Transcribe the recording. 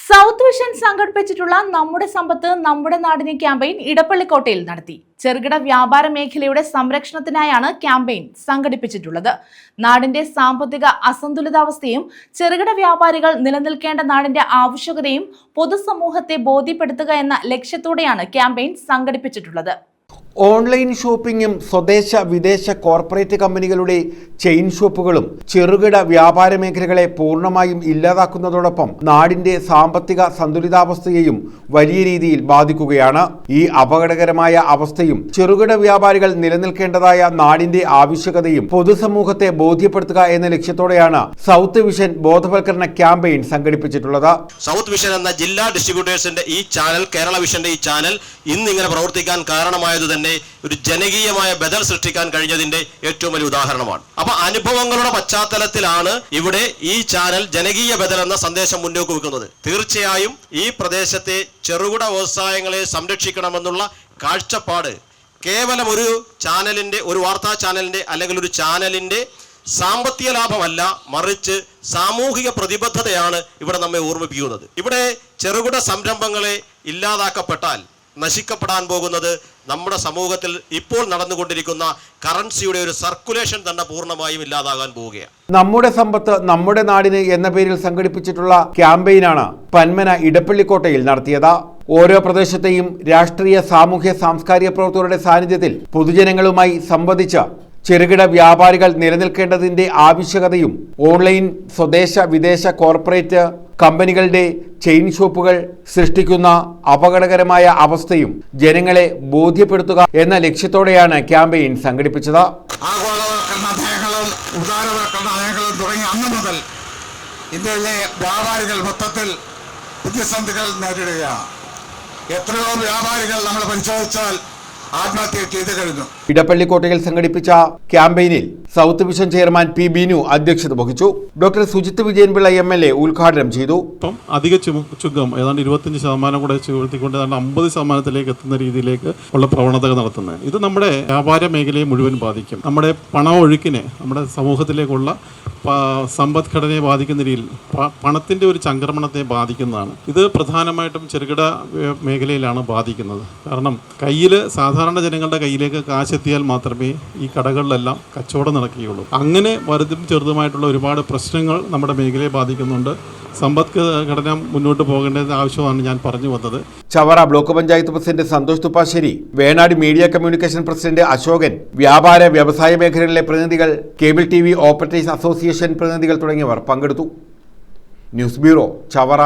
South vision സംഘടിപ്പിച്ചിട്ടുള്ള നമ്മുടെ സമ്പത്ത് നമ്മുടെ നാടിനെ ക്യാമ്പയിൻ ഇടപ്പള്ളിക്കോട്ടയിൽ നടത്തി. ചെറുകിട വ്യാപാര മേഖലയുടെ സംരക്ഷണത്തിനായാണ് ക്യാമ്പയിൻ സംഘടിപ്പിച്ചിട്ടുള്ളത്. നാടിന്റെ സാമ്പത്തിക അസന്തുലിതാവസ്ഥയും ചെറുകിട വ്യാപാരികൾ നിലനിൽക്കേണ്ട നാടിന്റെ ആവശ്യകതയും പൊതുസമൂഹത്തെ ബോധ്യപ്പെടുത്തുക എന്ന ലക്ഷ്യത്തോടെയാണ് ക്യാമ്പയിൻ സംഘടിപ്പിച്ചിട്ടുള്ളത്. ഓൺലൈൻ ഷോപ്പിംഗും സ്വദേശ വിദേശ കോർപ്പറേറ്റ് കമ്പനികളുടെ ചെയിൻ ഷോപ്പുകളും ചെറുകിട വ്യാപാര മേഖലകളെ പൂർണ്ണമായും ഇല്ലാതാക്കുന്നതോടൊപ്പം നാടിന്റെ സാമ്പത്തിക സന്തുലിതാവസ്ഥയെയും വലിയ രീതിയിൽ ബാധിക്കുകയാണ്. ഈ അപകടകരമായ അവസ്ഥയും ചെറുകിട വ്യാപാരികൾ നിലനിൽക്കേണ്ടതായ നാടിന്റെ ആവശ്യകതയും പൊതുസമൂഹത്തെ ബോധ്യപ്പെടുത്തുക എന്ന ലക്ഷ്യത്തോടെയാണ് സൗത്ത് വിഷൻ ബോധവൽക്കരണ ക്യാമ്പയിൻ സംഘടിപ്പിച്ചിട്ടുള്ളത്. സൗത്ത് വിഷൻ എന്ന ജില്ലാ ഡിസ്ട്രിബ്യൂട്ടേഴ്സിന്റെ ഈ ചാനൽ, കേരള വിഷന്റെ ഈ ചാനൽ ഇന്നിങ്ങനെ പ്രവർത്തിക്കാൻ കാരണമായത് തന്നെ ഒരു ജനകീയമായ ബദൽ സൃഷ്ടിക്കാൻ കഴിഞ്ഞതിന്റെ ഏറ്റവും വലിയ ഉദാഹരണമാണ്. അപ്പൊ അനുഭവങ്ങളുടെ പശ്ചാത്തലത്തിലാണ് ഇവിടെ ഈ ചാനൽ ജനകീയ ബദൽ എന്ന സന്ദേശം മുന്നോട്ട് വെക്കുന്നത്. തീർച്ചയായും ഈ പ്രദേശത്തെ ചെറുകിട വ്യവസായങ്ങളെ സംരക്ഷിക്കണമെന്നുള്ള കാഴ്ചപ്പാട് കേവലം ഒരു ചാനലിന്റെ, ഒരു വാർത്താ ചാനലിന്റെ അല്ലെങ്കിൽ ഒരു ചാനലിന്റെ സാമ്പത്തിക ലാഭമല്ല, മറിച്ച് സാമൂഹിക പ്രതിബദ്ധതയാണ് ഇവിടെ നമ്മെ ഓർമ്മിപ്പിക്കുന്നത്. ഇവിടെ ചെറുകിട സംരംഭങ്ങളെ ഇല്ലാതാക്കപ്പെട്ടാൽ നശിക്കപ്പെടാൻ പോകുന്നത് നമ്മുടെ സമൂഹത്തിൽ ഇപ്പോൾ നടന്നുകൊണ്ടിരിക്കുന്ന കറൻസിയുടെ ഒരു സർക്കുലേഷൻ തന്നെ പൂർണ്ണമായും ഇല്ലാതാകാൻ പോവുകയാണ്. നമ്മുടെ സമ്പത്ത് നമ്മുടെ നാടിന് എന്ന പേരിൽ സംഘടിപ്പിച്ചിട്ടുള്ള ക്യാമ്പയിനാണ് പന്മന ഇടപ്പള്ളിക്കോട്ടയിൽ നടത്തിയത്. ഓരോ പ്രദേശത്തെയും രാഷ്ട്രീയ, സാമൂഹ്യ, സാംസ്കാരിക പ്രവർത്തകരുടെ സാന്നിധ്യത്തിൽ പൊതുജനങ്ങളുമായി സംവദിച്ച് ചെറുകിട വ്യാപാരികൾ നിലനിൽക്കേണ്ടതിന്റെ ആവശ്യകതയും ഓൺലൈൻ സ്വദേശ വിദേശ കോർപ്പറേറ്റ് കമ്പനികളുടെ ചെയിൻ ഷോപ്പുകൾ സൃഷ്ടിക്കുന്ന അപകടകരമായ അവസ്ഥയും ജനങ്ങളെ ബോധ്യപ്പെടുത്തുക എന്ന ലക്ഷ്യത്തോടെയാണ് ക്യാമ്പയിൻ സംഘടിപ്പിച്ചത്. ആഗോളവൽക്കരണ നയങ്ങളും ഉദാരവൽക്കരണ നയങ്ങളും തുടങ്ങി അന്ന് മുതൽ ഇന്ത്യയിലെ വ്യാപാരികൾ മൊത്തത്തിൽ പ്രതിസന്ധികൾ നേരിടുകയാണ്. എത്രയോ വ്യാപാരികൾ നമ്മൾ പരിശോധിച്ചാൽ ആത്മഹത്യ ചെയ്തു കഴിഞ്ഞു. ഇടപ്പള്ളിക്കോട്ടയിൽ സംഘടിപ്പിച്ച ക്യാമ്പയിനിൽ South Vision chairman P Binu അധ്യക്ഷത വഹിച്ചു. ഡോക്ടർ സുജിത് വിജയൻപിള്ള MLA ഉദ്ഘാടനം ചെയ്തു. അധിക ചുങ്കം ഏതാണ്ട് 25% കൂടെ ചുരുത്തിക്കൊണ്ട് 50% എത്തുന്ന രീതിയിലേക്ക് ഉള്ള പ്രവണതകൾ നടത്തുന്നത് ഇത് നമ്മുടെ വ്യാപാര മേഖലയെ മുഴുവൻ ബാധിക്കും. നമ്മുടെ പണമൊഴുക്കിനെ, നമ്മുടെ സമൂഹത്തിലേക്കുള്ള സമ്പദ്ഘടനയെ ബാധിക്കുന്ന രീതിയിൽ പണത്തിൻ്റെ ഒരു ചംക്രമണത്തെ ബാധിക്കുന്നതാണ്. ഇത് പ്രധാനമായിട്ടും ചെറുകിട മേഖലയിലാണ് ബാധിക്കുന്നത്. കാരണം കയ്യിൽ, സാധാരണ ജനങ്ങളുടെ കയ്യിലേക്ക് കാശെത്തിയാൽ മാത്രമേ ഈ കടകളിലെല്ലാം കച്ചവടം നടക്കുകയുള്ളൂ. അങ്ങനെ വലുതും ചെറുതുമായിട്ടുള്ള ഒരുപാട് പ്രശ്നങ്ങൾ നമ്മുടെ മേഖലയെ ബാധിക്കുന്നുണ്ട്. സമ്പദ്ഘടന മുന്നോട്ട് പോകേണ്ടത് ആവശ്യമാണ് ഞാൻ പറഞ്ഞു വന്നത്. Chavara block panchayat president Santhosh Thuppassery, Venad media communication president Ashokan, വ്യാപാര വ്യവസായ മേഖലകളിലെ പ്രതിനിധികൾ, കേബിൾ TV ഓപ്പറേറ്റേഴ്സ് അസോസിയേഷൻ പ്രതിനിധികൾ തുടങ്ങിയവർ പങ്കെടുത്തു. News bureau, Chavara.